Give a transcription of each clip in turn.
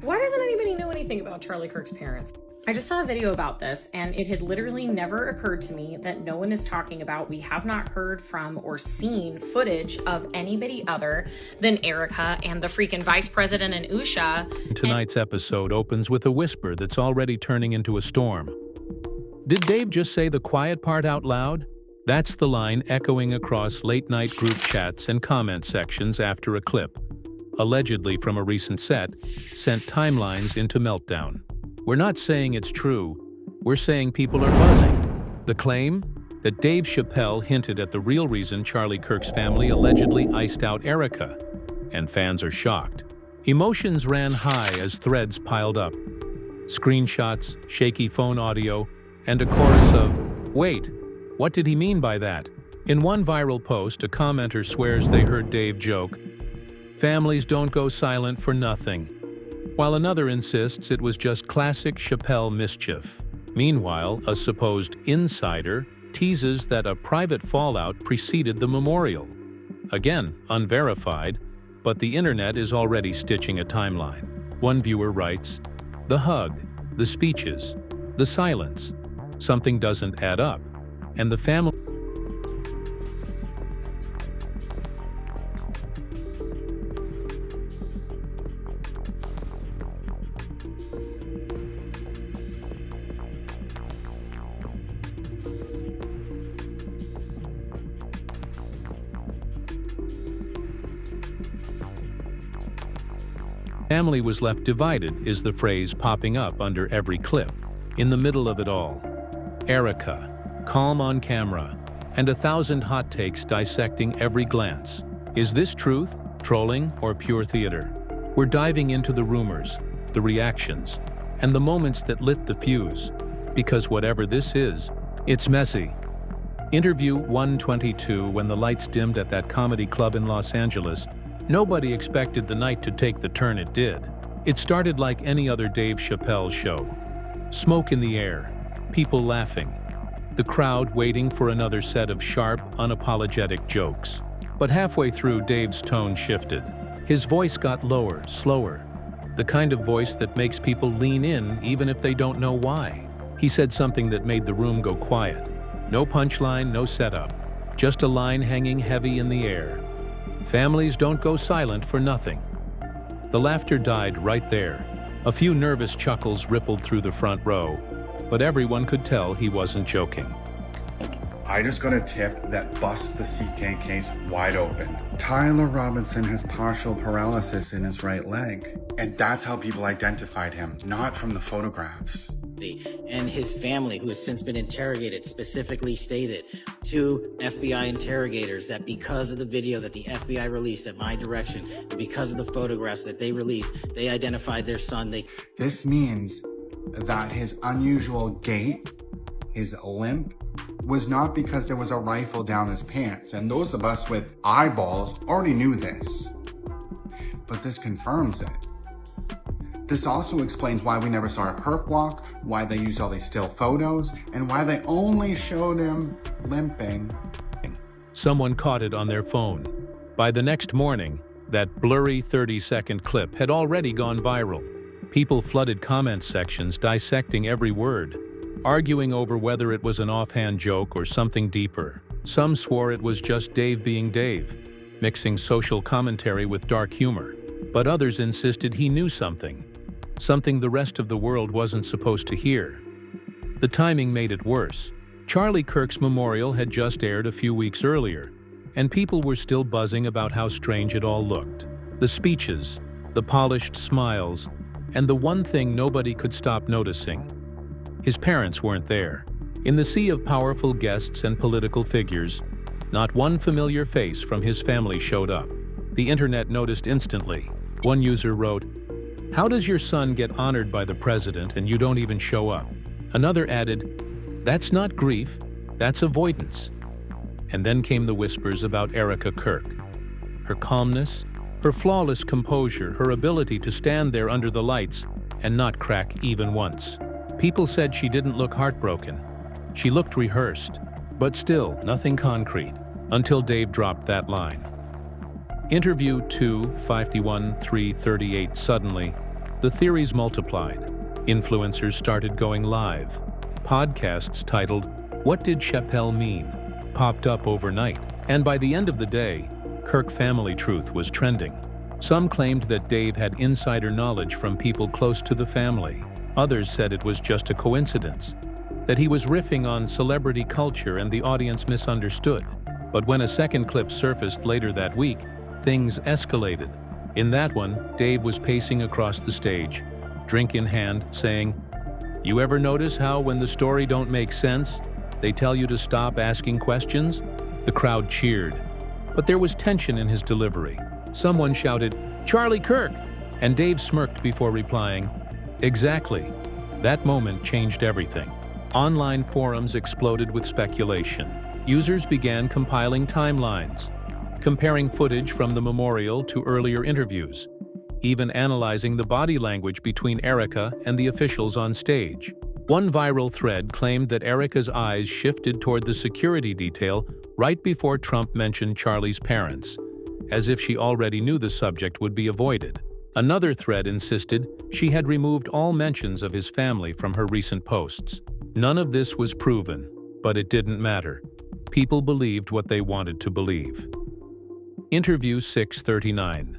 Why doesn't anybody know anything about Charlie Kirk's parents? I just saw a video about this, and it had literally never occurred to me that no one is talking about. We have not heard from or seen footage of anybody other than Erika and the freaking vice president and Usha. Tonight's episode opens with a whisper that's already turning into a storm. Did Dave just say the quiet part out loud? That's the line echoing across late-night group chats and comment sections after a clip, allegedly from a recent set, sent timelines into meltdown. We're not saying it's true, we're saying people are buzzing. The claim? That Dave Chappelle hinted at the real reason Charlie Kirk's family allegedly iced out Erika, and fans are shocked. Emotions ran high as threads piled up. Screenshots, shaky phone audio, and a chorus of, "Wait, what did he mean by that?" In one viral post, a commenter swears they heard Dave joke, "Families don't go silent for nothing," while another insists it was just classic Chappelle mischief. Meanwhile, a supposed insider teases that a private fallout preceded the memorial. Again, unverified, but the internet is already stitching a timeline. One viewer writes, "The hug, the speeches, the silence. Something doesn't add up, and the family..." Family was left divided is the phrase popping up under every clip. In the middle of it all, Erika, calm on camera, and 1,000 hot takes dissecting every glance. Is this truth, trolling, or pure theater? We're diving into the rumors, the reactions, and the moments that lit the fuse. Because whatever this is, it's messy. Interview 122. When the lights dimmed at that comedy club in Los Angeles, nobody expected the night to take the turn it did. It started like any other Dave Chappelle show. Smoke in the air, people laughing, the crowd waiting for another set of sharp, unapologetic jokes. But halfway through, Dave's tone shifted. His voice got lower, slower, the kind of voice that makes people lean in even if they don't know why. He said something that made the room go quiet. No punchline, no setup, just a line hanging heavy in the air. Families don't go silent for nothing. The laughter died right there. A few nervous chuckles rippled through the front row, but everyone could tell he wasn't joking. I just got a tip that busts the CK case wide open. Tyler Robinson has partial paralysis in his right leg, and that's how people identified him, not from the photographs. And his family, who has since been interrogated, specifically stated to FBI interrogators that because of the video that the FBI released at my direction, because of the photographs that they released, they identified their son. This means that his unusual gait, his limp, was not because there was a rifle down his pants. And those of us with eyeballs already knew this. But this confirms it. This also explains why we never saw a perp walk, why they used all these still photos, and why they only showed him limping. Someone caught it on their phone. By the next morning, that blurry 30-second clip had already gone viral. People flooded comment sections dissecting every word, arguing over whether it was an offhand joke or something deeper. Some swore it was just Dave being Dave, mixing social commentary with dark humor. But others insisted he knew something the rest of the world wasn't supposed to hear. The timing made it worse. Charlie Kirk's memorial had just aired a few weeks earlier, and people were still buzzing about how strange it all looked. The speeches, the polished smiles, and the one thing nobody could stop noticing. His parents weren't there. In the sea of powerful guests and political figures, not one familiar face from his family showed up. The internet noticed instantly. One user wrote, "How does your son get honored by the president and you don't even show up?" Another added, "That's not grief, that's avoidance." And then came the whispers about Erika Kirk. Her calmness, her flawless composure, her ability to stand there under the lights and not crack even once. People said she didn't look heartbroken. She looked rehearsed, but still nothing concrete, until Dave dropped that line. Interview 251-338. Suddenly, The theories multiplied. Influencers started going live. Podcasts titled, "What Did Chappelle Mean?" popped up overnight. And by the end of the day, Kirk family truth was trending. Some claimed that Dave had insider knowledge from people close to the family. Others said it was just a coincidence, that he was riffing on celebrity culture and the audience misunderstood. But when a second clip surfaced later that week, things escalated. In that one, Dave was pacing across the stage, drink in hand, saying, "You ever notice how when the story don't make sense, they tell you to stop asking questions?" The crowd cheered, but there was tension in his delivery. Someone shouted, "Charlie Kirk!" and Dave smirked before replying, "Exactly." That moment changed everything. Online forums exploded with speculation. Users began compiling timelines, comparing footage from the memorial to earlier interviews, even analyzing the body language between Erika and the officials on stage. One viral thread claimed that Erika's eyes shifted toward the security detail right before Trump mentioned Charlie's parents, as if she already knew the subject would be avoided. Another thread insisted she had removed all mentions of his family from her recent posts. None of this was proven, but it didn't matter. People believed what they wanted to believe. Interview 639.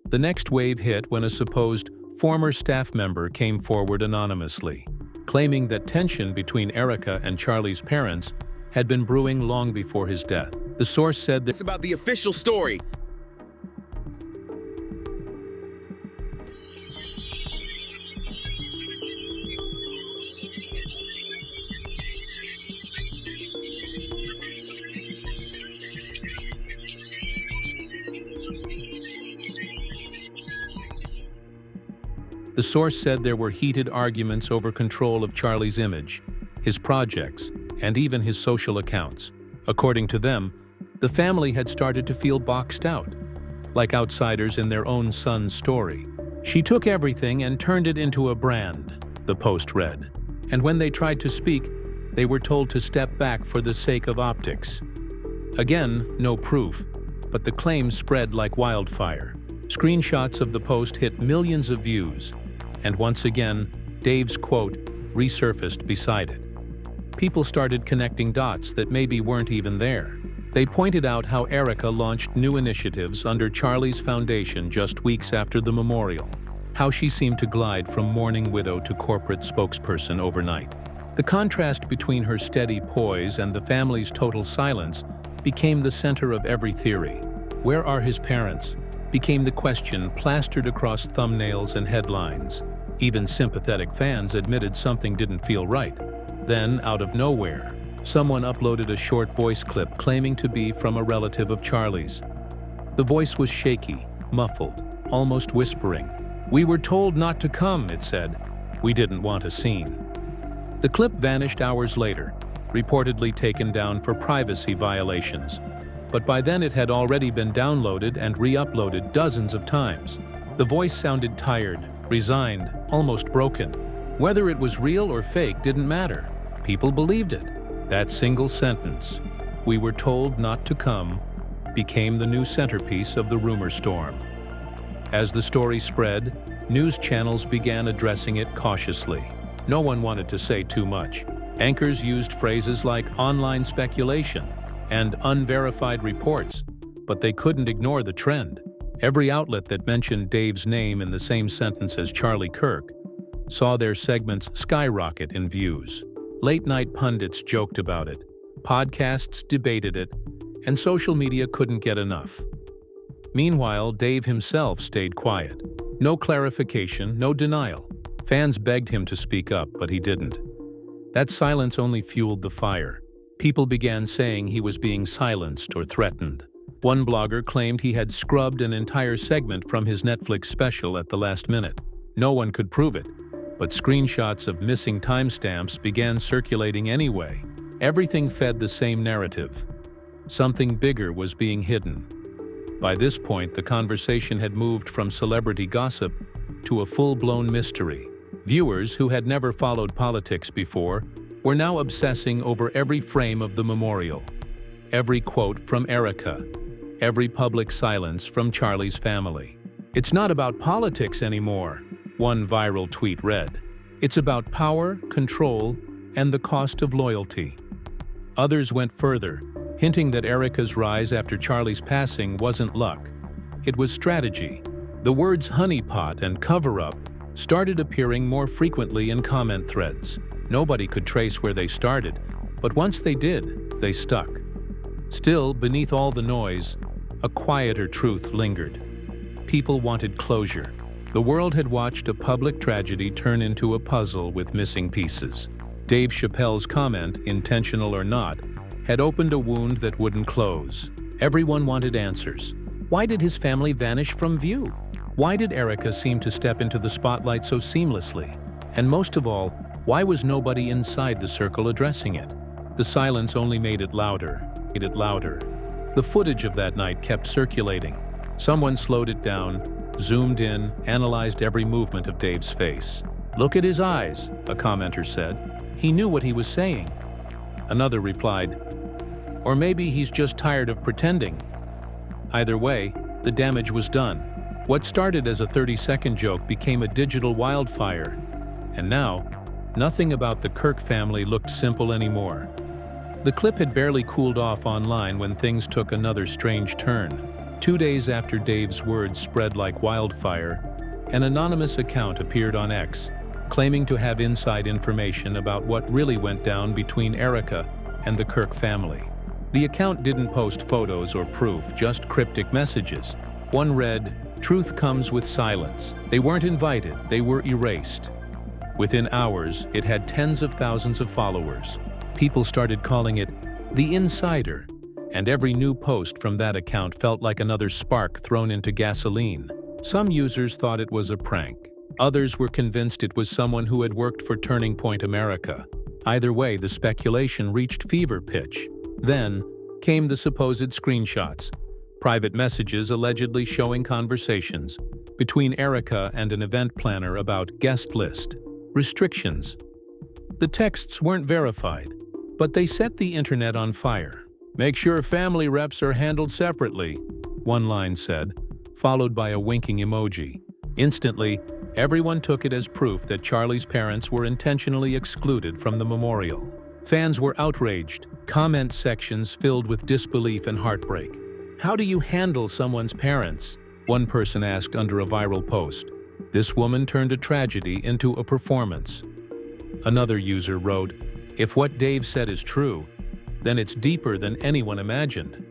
The next wave hit when a supposed former staff member came forward anonymously, claiming that tension between Erika and Charlie's parents had been brewing long before his death. The source said that it's about the official story. The source said there were heated arguments over control of Charlie's image, his projects, and even his social accounts. According to them, the family had started to feel boxed out, like outsiders in their own son's story. "She took everything and turned it into a brand," the post read. And when they tried to speak, they were told to step back for the sake of optics. Again, no proof, but the claims spread like wildfire. Screenshots of the post hit millions of views, and once again, Dave's quote resurfaced beside it. People started connecting dots that maybe weren't even there. They pointed out how Erika launched new initiatives under Charlie's foundation just weeks after the memorial, how she seemed to glide from mourning widow to corporate spokesperson overnight. The contrast between her steady poise and the family's total silence became the center of every theory. Where are his parents? Became the question plastered across thumbnails and headlines. Even sympathetic fans admitted something didn't feel right. Then, out of nowhere, someone uploaded a short voice clip claiming to be from a relative of Charlie's. The voice was shaky, muffled, almost whispering. "We were told not to come," it said. "We didn't want a scene." The clip vanished hours later, reportedly taken down for privacy violations. But by then it had already been downloaded and re-uploaded dozens of times. The voice sounded tired, resigned, almost broken. Whether it was real or fake didn't matter. People believed it. That single sentence, "We were told not to come," became the new centerpiece of the rumor storm. As the story spread, news channels began addressing it cautiously. No one wanted to say too much. Anchors used phrases like online speculation and unverified reports, but they couldn't ignore the trend. Every outlet that mentioned Dave's name in the same sentence as Charlie Kirk saw their segments skyrocket in views. Late-night pundits joked about it, podcasts debated it, and social media couldn't get enough. Meanwhile, Dave himself stayed quiet. No clarification, no denial. Fans begged him to speak up, but he didn't. That silence only fueled the fire. People began saying he was being silenced or threatened. One blogger claimed he had scrubbed an entire segment from his Netflix special at the last minute. No one could prove it, but screenshots of missing timestamps began circulating anyway. Everything fed the same narrative. Something bigger was being hidden. By this point, the conversation had moved from celebrity gossip to a full-blown mystery. Viewers who had never followed politics before were now obsessing over every frame of the memorial, every quote from Erika, every public silence from Charlie's family. "It's not about politics anymore," One viral tweet read, "It's about power, control, and the cost of loyalty." Others went further, hinting that Erika's rise after Charlie's passing wasn't luck. It was strategy. The words honeypot and cover-up started appearing more frequently in comment threads. Nobody could trace where they started, but once they did, they stuck. Still, beneath all the noise, a quieter truth lingered. People wanted closure. The world had watched a public tragedy turn into a puzzle with missing pieces. Dave Chappelle's comment, intentional or not, had opened a wound that wouldn't close. Everyone wanted answers. Why did his family vanish from view? Why did Erika seem to step into the spotlight so seamlessly? And most of all, why was nobody inside the circle addressing it? The silence only made it louder. The footage of that night kept circulating. Someone slowed it down, zoomed in, analyzed every movement of Dave's face. "Look at his eyes," a commenter said. "He knew what he was saying." Another replied, "Or maybe he's just tired of pretending." Either way, the damage was done. What started as a 30-second joke became a digital wildfire. And now, nothing about the Kirk family looked simple anymore. The clip had barely cooled off online when things took another strange turn. 2 days after Dave's words spread like wildfire, an anonymous account appeared on X, claiming to have inside information about what really went down between Erika and the Kirk family. The account didn't post photos or proof, just cryptic messages. One read, "Truth comes with silence. They weren't invited, they were erased." Within hours, it had tens of thousands of followers. People started calling it The Insider, and every new post from that account felt like another spark thrown into gasoline. Some users thought it was a prank. Others were convinced it was someone who had worked for Turning Point America. Either way, the speculation reached fever pitch. Then came the supposed screenshots, private messages allegedly showing conversations between Erika and an event planner about guest list, restrictions. The texts weren't verified, but they set the internet on fire. "Make sure family reps are handled separately," one line said, followed by a winking emoji. Instantly, everyone took it as proof that Charlie's parents were intentionally excluded from the memorial. Fans were outraged, comment sections filled with disbelief and heartbreak. "How do you handle someone's parents?" one person asked under a viral post. "This woman turned a tragedy into a performance." Another user wrote, "If what Dave said is true, then it's deeper than anyone imagined."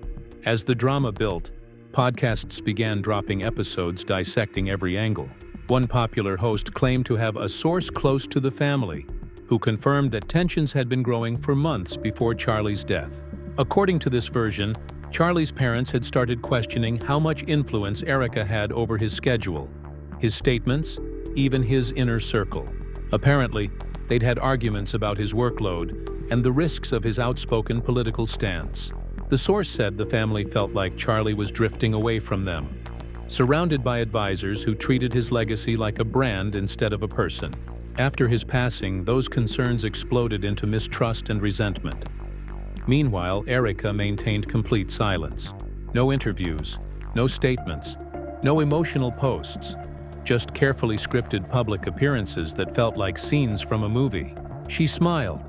As the drama built, podcasts began dropping episodes dissecting every angle. One popular host claimed to have a source close to the family, who confirmed that tensions had been growing for months before Charlie's death. According to this version, Charlie's parents had started questioning how much influence Erika had over his schedule, his statements, even his inner circle. Apparently, they'd had arguments about his workload and the risks of his outspoken political stance. The source said the family felt like Charlie was drifting away from them, surrounded by advisors who treated his legacy like a brand instead of a person. After his passing, those concerns exploded into mistrust and resentment. Meanwhile, Erika maintained complete silence. No interviews, no statements, no emotional posts, just carefully scripted public appearances that felt like scenes from a movie. She smiled.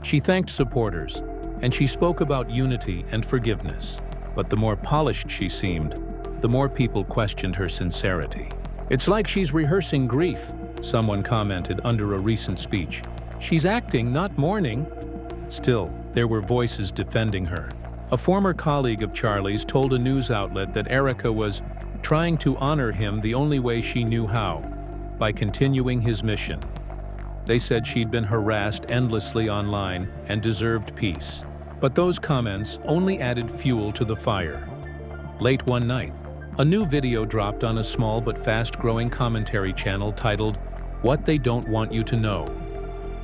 She thanked supporters, and she spoke about unity and forgiveness. But the more polished she seemed, the more people questioned her sincerity. "It's like she's rehearsing grief," someone commented under a recent speech. "She's acting, not mourning." Still, there were voices defending her. A former colleague of Charlie's told a news outlet that Erika was trying to honor him the only way she knew how, by continuing his mission. They said she'd been harassed endlessly online and deserved peace. But those comments only added fuel to the fire. Late one night, a new video dropped on a small but fast-growing commentary channel titled, "What They Don't Want You to Know."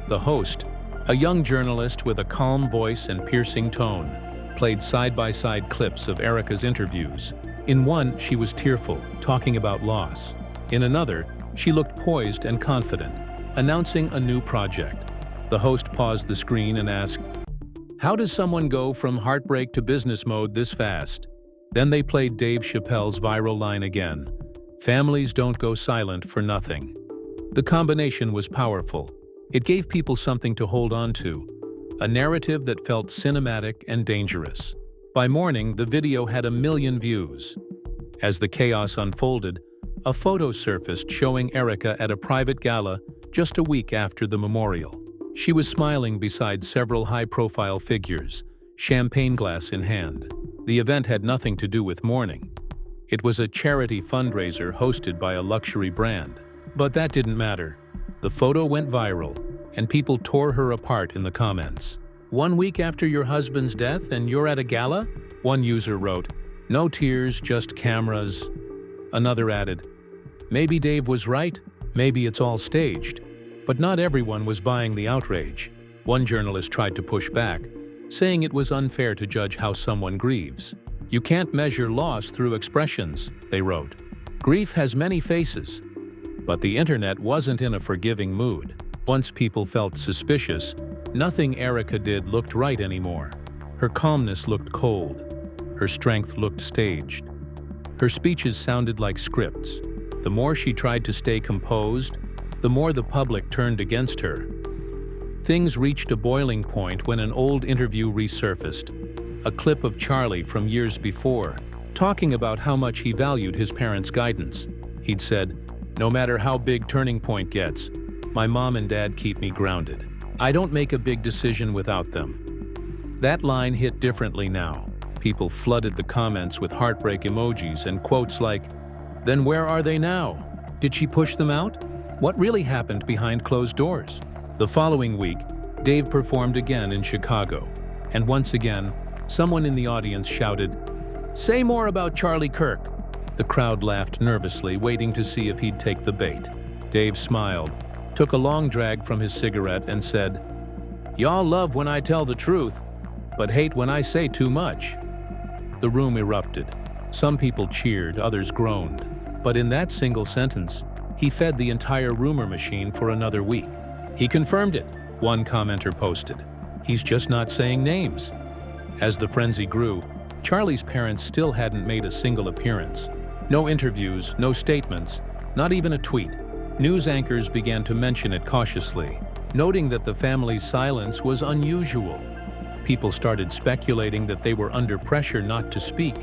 The host, a young journalist with a calm voice and piercing tone, played side-by-side clips of Erika's interviews. In one, she was tearful, talking about loss. In another, she looked poised and confident, announcing a new project. The host paused the screen and asked, "How does someone go from heartbreak to business mode this fast?" Then they played Dave Chappelle's viral line again, "Families don't go silent for nothing." The combination was powerful. It gave people something to hold on to, a narrative that felt cinematic and dangerous. By morning, the video had 1 million views. As the chaos unfolded, a photo surfaced showing Erika at a private gala just a week after the memorial. She was smiling beside several high-profile figures, champagne glass in hand. The event had nothing to do with mourning. It was a charity fundraiser hosted by a luxury brand. But that didn't matter. The photo went viral, and people tore her apart in the comments. "1 week after your husband's death and you're at a gala?" One user wrote, "No tears, just cameras." Another added, "Maybe Dave was right. Maybe it's all staged." But not everyone was buying the outrage. One journalist tried to push back, saying it was unfair to judge how someone grieves. "You can't measure loss through expressions," they wrote. "Grief has many faces." But the internet wasn't in a forgiving mood. Once people felt suspicious, nothing Erika did looked right anymore. Her calmness looked cold. Her strength looked staged. Her speeches sounded like scripts. The more she tried to stay composed, the more the public turned against her. Things reached a boiling point when an old interview resurfaced, a clip of Charlie from years before, talking about how much he valued his parents' guidance. He'd said, "No matter how big turning point gets, my mom and dad keep me grounded. I don't make a big decision without them." That line hit differently now. People flooded the comments with heartbreak emojis and quotes like, "Then where are they now? Did she push them out? What really happened behind closed doors?" The following week, Dave performed again in Chicago, and once again, someone in the audience shouted, "Say more about Charlie Kirk." The crowd laughed nervously, waiting to see if he'd take the bait. Dave smiled, took a long drag from his cigarette, and said, "Y'all love when I tell the truth, but hate when I say too much." The room erupted. Some people cheered, others groaned. But in that single sentence, he fed the entire rumor machine for another week. "He confirmed it," one commenter posted. "He's just not saying names." As the frenzy grew, Charlie's parents still hadn't made a single appearance. No interviews, no statements, not even a tweet. News anchors began to mention it cautiously, noting that the family's silence was unusual. People started speculating that they were under pressure not to speak,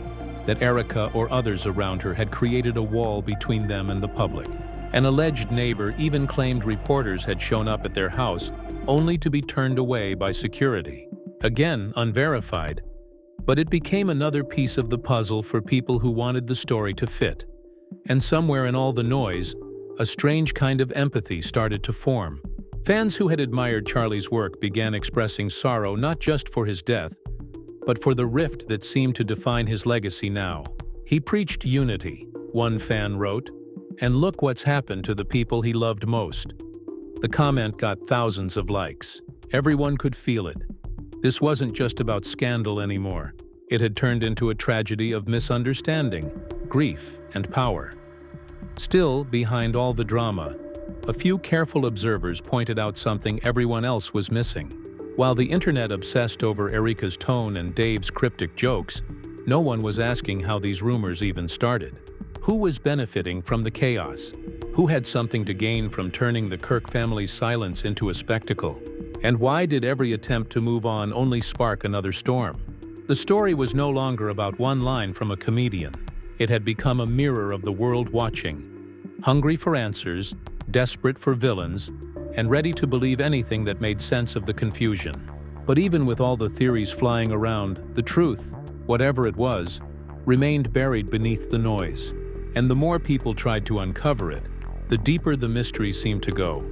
that Erika or others around her had created a wall between them and the public. An alleged neighbor even claimed reporters had shown up at their house only to be turned away by security. Again, unverified, but it became another piece of the puzzle for people who wanted the story to fit. And somewhere in all the noise, a strange kind of empathy started to form. Fans who had admired Charlie's work began expressing sorrow not just for his death, but for the rift that seemed to define his legacy now. "He preached unity," one fan wrote, "and look what's happened to the people he loved most." The comment got thousands of likes. Everyone could feel it. This wasn't just about scandal anymore. It had turned into a tragedy of misunderstanding, grief, and power. Still, behind all the drama, a few careful observers pointed out something everyone else was missing. While the internet obsessed over Erika's tone and Dave's cryptic jokes, no one was asking how these rumors even started. Who was benefiting from the chaos? Who had something to gain from turning the Kirk family's silence into a spectacle? And why did every attempt to move on only spark another storm? The story was no longer about one line from a comedian. It had become a mirror of the world watching, hungry for answers, desperate for villains, and ready to believe anything that made sense of the confusion. But even with all the theories flying around, the truth, whatever it was, remained buried beneath the noise. And the more people tried to uncover it, the deeper the mystery seemed to go.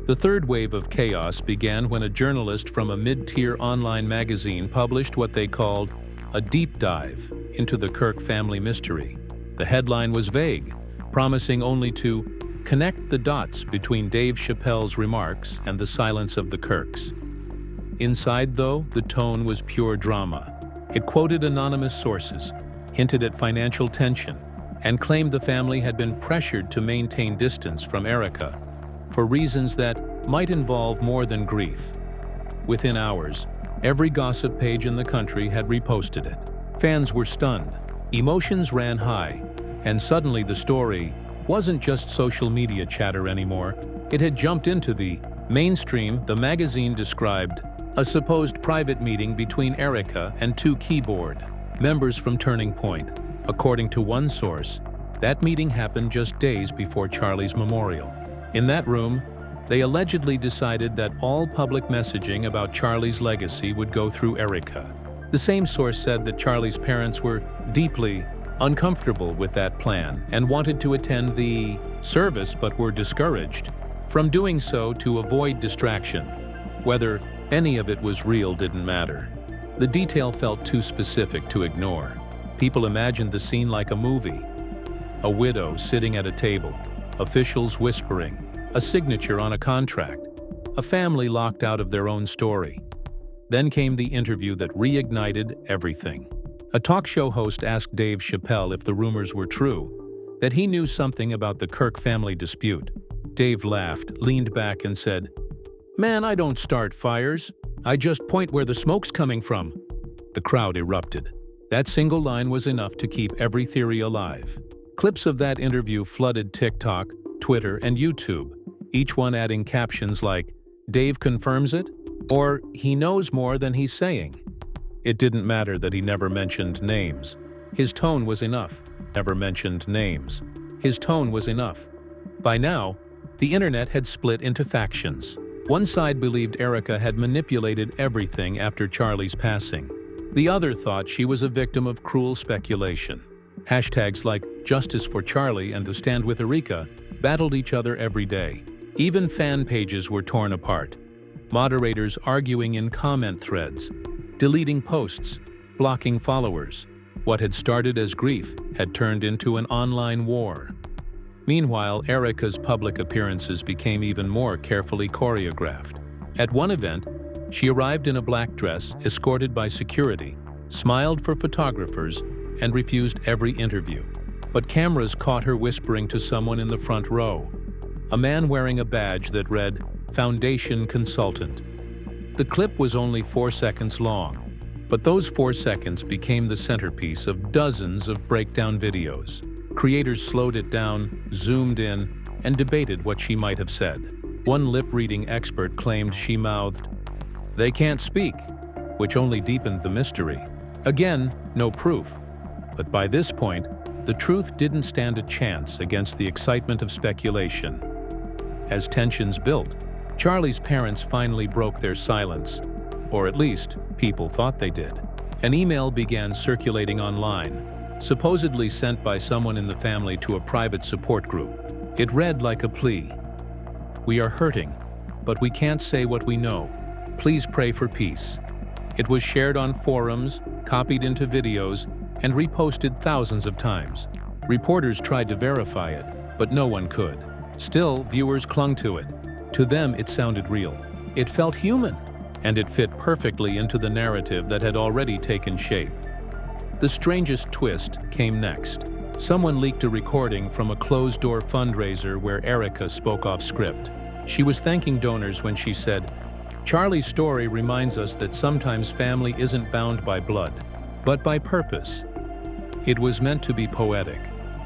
The third wave of chaos began when a journalist from a mid-tier online magazine published what they called a deep dive into the Kirk family mystery. The headline was vague, promising only to connect the dots between Dave Chappelle's remarks and the silence of the Kirks. Inside, though, the tone was pure drama. It quoted anonymous sources, hinted at financial tension, and claimed the family had been pressured to maintain distance from Erika for reasons that might involve more than grief. Within hours, every gossip page in the country had reposted it. Fans were stunned, emotions ran high, and suddenly the story, wasn't just social media chatter anymore. It had jumped into the mainstream. The magazine described a supposed private meeting between Erika and two keyboard members from Turning Point. According to one source, that meeting happened just days before Charlie's memorial. In that room, they allegedly decided that all public messaging about Charlie's legacy would go through Erika. The same source said that Charlie's parents were deeply uncomfortable with that plan and wanted to attend the service but were discouraged from doing so to avoid distraction. Whether any of it was real didn't matter. The detail felt too specific to ignore. People imagined the scene like a movie. A widow sitting at a table, officials whispering, a signature on a contract, a family locked out of their own story. Then came the interview that reignited everything. A talk show host asked Dave Chappelle if the rumors were true, that he knew something about the Kirk family dispute. Dave laughed, leaned back and said, "Man, I don't start fires. I just point where the smoke's coming from." The crowd erupted. That single line was enough to keep every theory alive. Clips of that interview flooded TikTok, Twitter, and YouTube, each one adding captions like, "Dave confirms it," or "He knows more than he's saying." It didn't matter that he never mentioned names. His tone was enough. Never mentioned names. His tone was enough. By now, the internet had split into factions. One side believed Erika had manipulated everything after Charlie's passing. The other thought she was a victim of cruel speculation. Hashtags like "Justice for Charlie" and "To Stand with Erika" battled each other every day. Even fan pages were torn apart. Moderators arguing in comment threads, deleting posts, blocking followers. What had started as grief had turned into an online war. Meanwhile, Erika's public appearances became even more carefully choreographed. At one event, she arrived in a black dress, escorted by security, smiled for photographers, and refused every interview. But cameras caught her whispering to someone in the front row, a man wearing a badge that read, "Foundation Consultant." The clip was only 4 seconds long, but those 4 seconds became the centerpiece of dozens of breakdown videos. Creators slowed it down, zoomed in, and debated what she might have said. One lip-reading expert claimed she mouthed, "They can't speak," which only deepened the mystery. Again, no proof. But by this point, the truth didn't stand a chance against the excitement of speculation. As tensions built, Charlie's parents finally broke their silence, or at least, people thought they did. An email began circulating online, supposedly sent by someone in the family to a private support group. It read like a plea. "We are hurting, but we can't say what we know. Please pray for peace." It was shared on forums, copied into videos, and reposted thousands of times. Reporters tried to verify it, but no one could. Still, viewers clung to it. To them, it sounded real. It felt human, and it fit perfectly into the narrative that had already taken shape. The strangest twist came next. Someone leaked a recording from a closed-door fundraiser where Erika spoke off script. She was thanking donors when she said, "Charlie's story reminds us that sometimes family isn't bound by blood, but by purpose." It was meant to be poetic,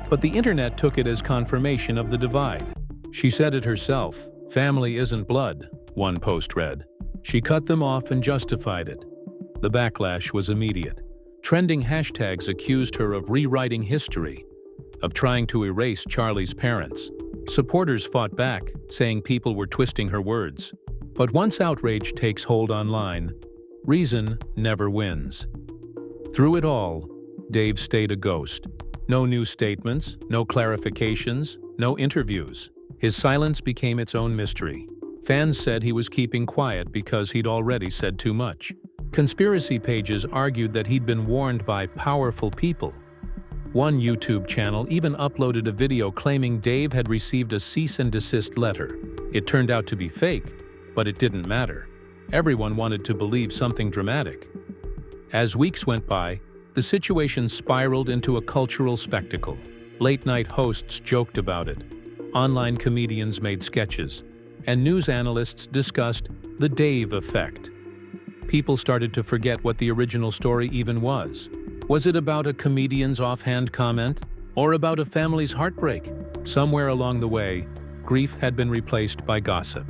but the internet took it as confirmation of the divide. She said it herself, "Family isn't blood," one post read. She cut them off and justified it. The backlash was immediate. Trending hashtags accused her of rewriting history, of trying to erase Charlie's parents. Supporters fought back, saying people were twisting her words. But once outrage takes hold online, reason never wins. Through it all, Dave stayed a ghost. No new statements, no clarifications, no interviews. His silence became its own mystery. Fans said he was keeping quiet because he'd already said too much. Conspiracy pages argued that he'd been warned by powerful people. One YouTube channel even uploaded a video claiming Dave had received a cease and desist letter. It turned out to be fake, but it didn't matter. Everyone wanted to believe something dramatic. As weeks went by, the situation spiraled into a cultural spectacle. Late-night hosts joked about it. Online comedians made sketches, and news analysts discussed the Dave effect. People started to forget what the original story even was. Was it about a comedian's offhand comment, or about a family's heartbreak? Somewhere along the way, grief had been replaced by gossip.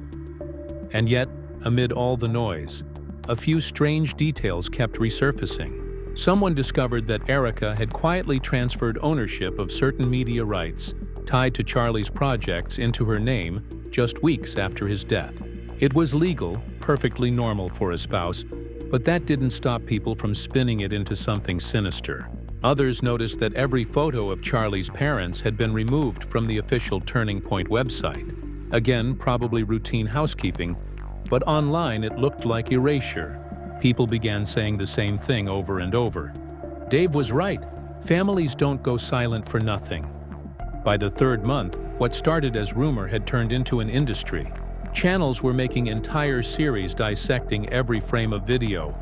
And yet, amid all the noise, a few strange details kept resurfacing. Someone discovered that Erika had quietly transferred ownership of certain media rights tied to Charlie's projects into her name just weeks after his death. It was legal, perfectly normal for a spouse, but that didn't stop people from spinning it into something sinister. Others noticed that every photo of Charlie's parents had been removed from the official Turning Point website. Again, probably routine housekeeping, but online it looked like erasure. People began saying the same thing over and over. Dave was right. Families don't go silent for nothing. By the third month, what started as rumor had turned into an industry. Channels were making entire series dissecting every frame of video.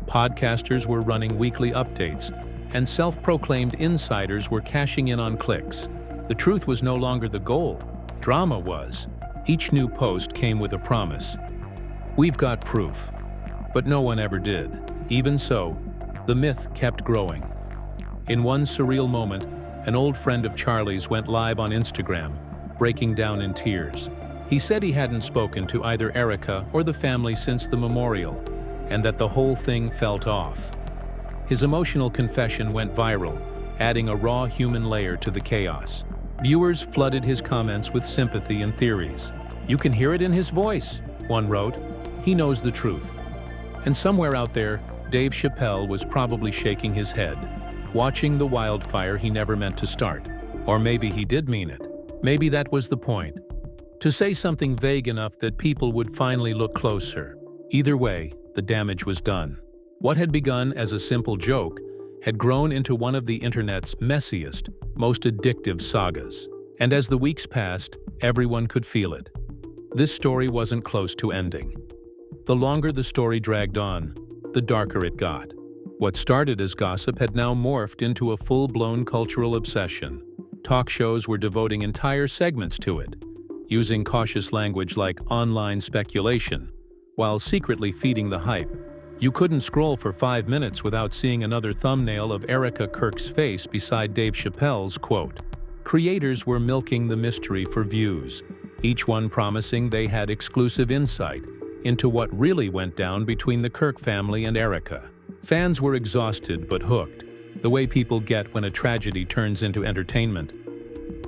Podcasters were running weekly updates, and self-proclaimed insiders were cashing in on clicks. The truth was no longer the goal. Drama was. Each new post came with a promise. We've got proof. But no one ever did. Even so, the myth kept growing. In one surreal moment, an old friend of Charlie's went live on Instagram, breaking down in tears. He said he hadn't spoken to either Erika or the family since the memorial, and that the whole thing felt off. His emotional confession went viral, adding a raw human layer to the chaos. Viewers flooded his comments with sympathy and theories. "You can hear it in his voice," one wrote. "He knows the truth." And somewhere out there, Dave Chappelle was probably shaking his head, watching the wildfire he never meant to start. Or maybe he did mean it. Maybe that was the point. To say something vague enough that people would finally look closer. Either way, the damage was done. What had begun as a simple joke had grown into one of the internet's messiest, most addictive sagas. And as the weeks passed, everyone could feel it. This story wasn't close to ending. The longer the story dragged on, the darker it got. What started as gossip had now morphed into a full-blown cultural obsession. Talk shows were devoting entire segments to it, using cautious language like online speculation, while secretly feeding the hype. You couldn't scroll for 5 minutes without seeing another thumbnail of Charlie Kirk's face beside Dave Chappelle's quote. Creators were milking the mystery for views, each one promising they had exclusive insight into what really went down between the Kirk family and Erika. Fans were exhausted but hooked, the way people get when a tragedy turns into entertainment.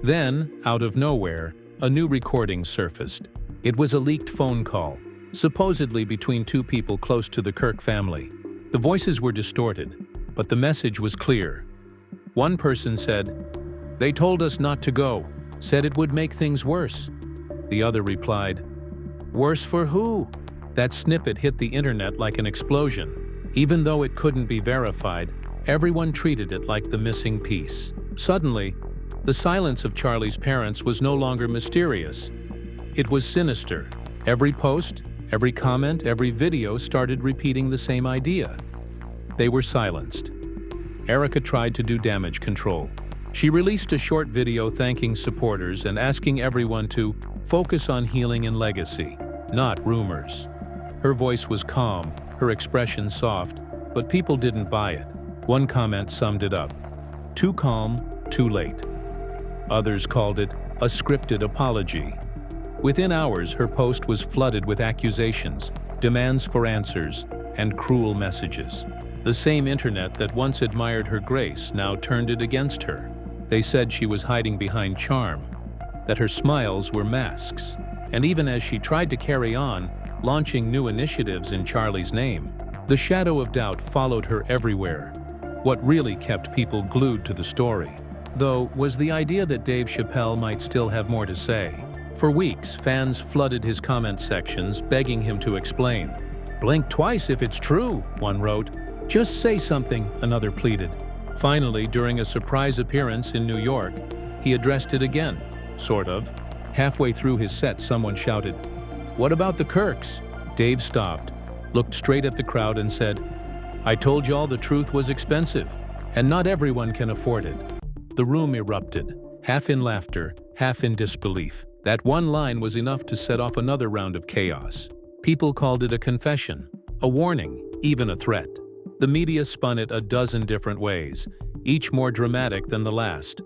Then, out of nowhere, a new recording surfaced. It was a leaked phone call, supposedly between two people close to the Kirk family. The voices were distorted, but the message was clear. One person said, "They told us not to go, said it would make things worse." The other replied, "Worse for who?" That snippet hit the internet like an explosion. Even though it couldn't be verified, everyone treated it like the missing piece. Suddenly, the silence of Charlie's parents was no longer mysterious. It was sinister. Every post, every comment, every video started repeating the same idea. They were silenced. Erika tried to do damage control. She released a short video thanking supporters and asking everyone to focus on healing and legacy, not rumors. Her voice was calm, her expression soft, but people didn't buy it. One comment summed it up. Too calm, too late. Others called it a scripted apology. Within hours, her post was flooded with accusations, demands for answers, and cruel messages. The same internet that once admired her grace now turned it against her. They said she was hiding behind charm, that her smiles were masks. And even as she tried to carry on, launching new initiatives in Charlie's name, the shadow of doubt followed her everywhere. What really kept people glued to the story, though, was the idea that Dave Chappelle might still have more to say. For weeks, fans flooded his comment sections, begging him to explain. "Blink twice if it's true," one wrote. "Just say something," another pleaded. Finally, during a surprise appearance in New York, he addressed it again, sort of. Halfway through his set, someone shouted, "What about the Kirks?" Dave stopped, looked straight at the crowd and said, "I told y'all the truth was expensive, and not everyone can afford it." The room erupted, half in laughter, half in disbelief. That one line was enough to set off another round of chaos. People called it a confession, a warning, even a threat. The media spun it a dozen different ways, each more dramatic than the last.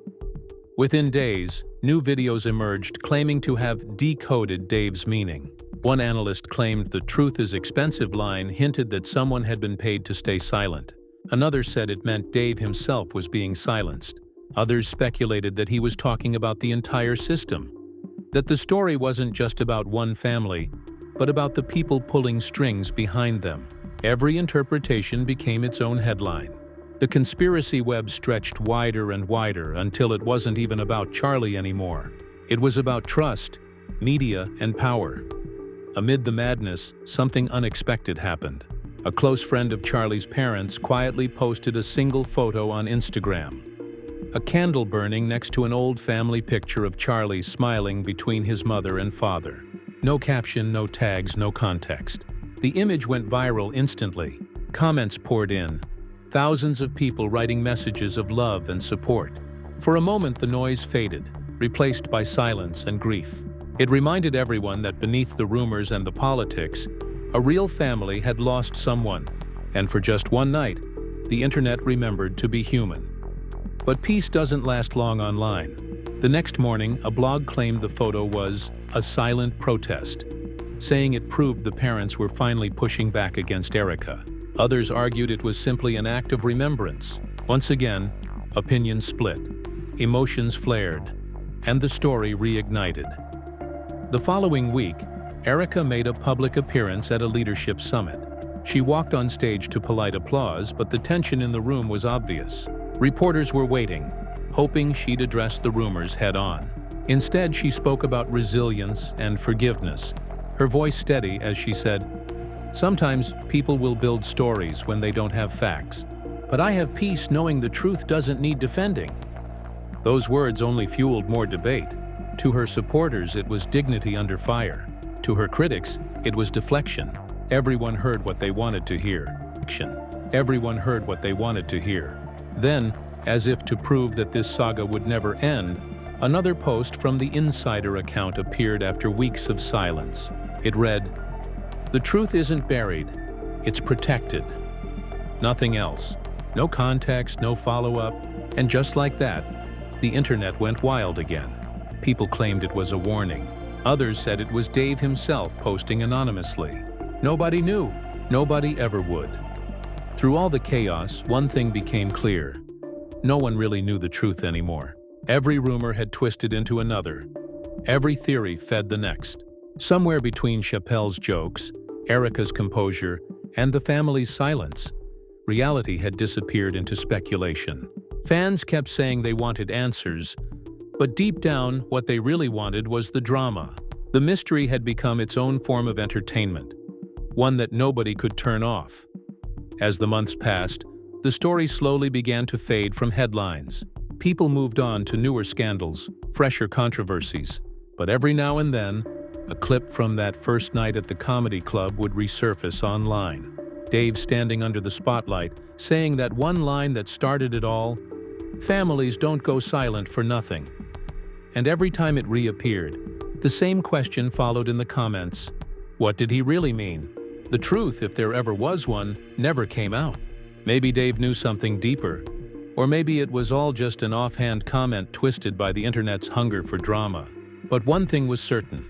Within days, new videos emerged claiming to have decoded Dave's meaning. One analyst claimed the "truth is expensive" line hinted that someone had been paid to stay silent. Another said it meant Dave himself was being silenced. Others speculated that he was talking about the entire system, that the story wasn't just about one family, but about the people pulling strings behind them. Every interpretation became its own headline. The conspiracy web stretched wider and wider until it wasn't even about Charlie anymore. It was about trust, media, and power. Amid the madness, something unexpected happened. A close friend of Charlie's parents quietly posted a single photo on Instagram. A candle burning next to an old family picture of Charlie smiling between his mother and father. No caption, no tags, no context. The image went viral instantly. Comments poured in. Thousands of people writing messages of love and support. For a moment, the noise faded, replaced by silence and grief. It reminded everyone that beneath the rumors and the politics, a real family had lost someone, and for just one night, the internet remembered to be human. But peace doesn't last long online. The next morning, a blog claimed the photo was a silent protest, saying it proved the parents were finally pushing back against Erika. Others argued it was simply an act of remembrance. Once again, opinions split, emotions flared, and the story reignited. The following week, Erika made a public appearance at a leadership summit. She walked on stage to polite applause, but the tension in the room was obvious. Reporters were waiting, hoping she'd address the rumors head-on. Instead, she spoke about resilience and forgiveness, her voice steady as she said, "Sometimes people will build stories when they don't have facts, but I have peace knowing the truth doesn't need defending." Those words only fueled more debate. To her supporters, it was dignity under fire. To her critics, it was deflection. Everyone heard what they wanted to hear. Everyone heard what they wanted to hear. Then, as if to prove that this saga would never end, another post from the Insider account appeared after weeks of silence. It read, "The truth isn't buried, it's protected. Nothing else. No context, no follow-up, and just like that, the internet went wild again." People claimed it was a warning. Others said it was Dave himself posting anonymously. Nobody knew. Nobody ever would. Through all the chaos, one thing became clear. No one really knew the truth anymore. Every rumor had twisted into another. Every theory fed the next. Somewhere between Chappelle's jokes, Erika's composure, and the family's silence, reality had disappeared into speculation. Fans kept saying they wanted answers, but deep down, what they really wanted was the drama. The mystery had become its own form of entertainment, one that nobody could turn off. As the months passed, the story slowly began to fade from headlines. People moved on to newer scandals, fresher controversies, but every now and then, a clip from that first night at the comedy club would resurface online. Dave standing under the spotlight, saying that one line that started it all, "Families don't go silent for nothing." And every time it reappeared, the same question followed in the comments. What did he really mean? The truth, if there ever was one, never came out. Maybe Dave knew something deeper, or maybe it was all just an offhand comment twisted by the internet's hunger for drama. But one thing was certain.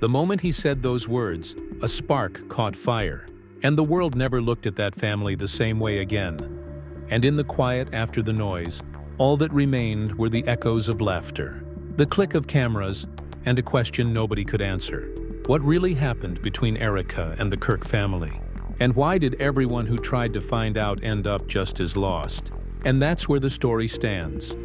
The moment he said those words, a spark caught fire, and the world never looked at that family the same way again. And in the quiet after the noise, all that remained were the echoes of laughter, the click of cameras, and a question nobody could answer. What really happened between Erika and the Kirk family? And why did everyone who tried to find out end up just as lost? And that's where the story stands.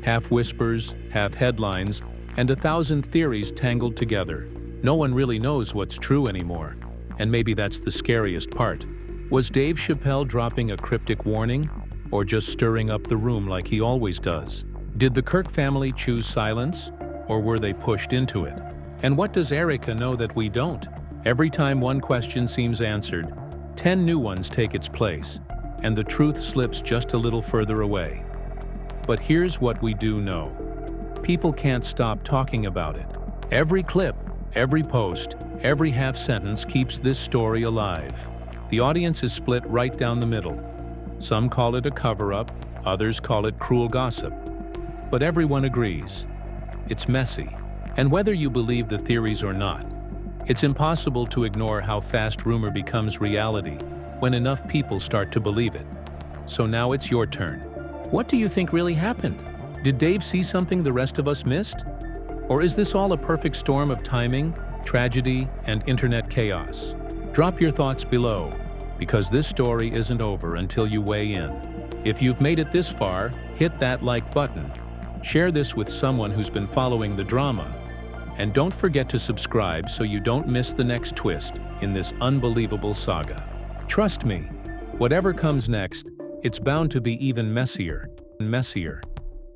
Half whispers, half headlines, and 1,000 theories tangled together. No one really knows what's true anymore. And maybe that's the scariest part. Was Dave Chappelle dropping a cryptic warning? Or just stirring up the room like he always does? Did the Kirk family choose silence? Or were they pushed into it? And what does Erika know that we don't? Every time one question seems answered, 10 new ones take its place, and the truth slips just a little further away. But here's what we do know. People can't stop talking about it. Every clip, every post, every half sentence keeps this story alive. The audience is split right down the middle. Some call it a cover-up, others call it cruel gossip. But everyone agrees. It's messy. And whether you believe the theories or not, it's impossible to ignore how fast rumor becomes reality when enough people start to believe it. So now it's your turn. What do you think really happened? Did Dave see something the rest of us missed? Or is this all a perfect storm of timing, tragedy, and internet chaos? Drop your thoughts below, because this story isn't over until you weigh in. If you've made it this far, hit that like button. Share this with someone who's been following the drama. And don't forget to subscribe so you don't miss the next twist in this unbelievable saga. Trust me, whatever comes next, it's bound to be even messier and messier.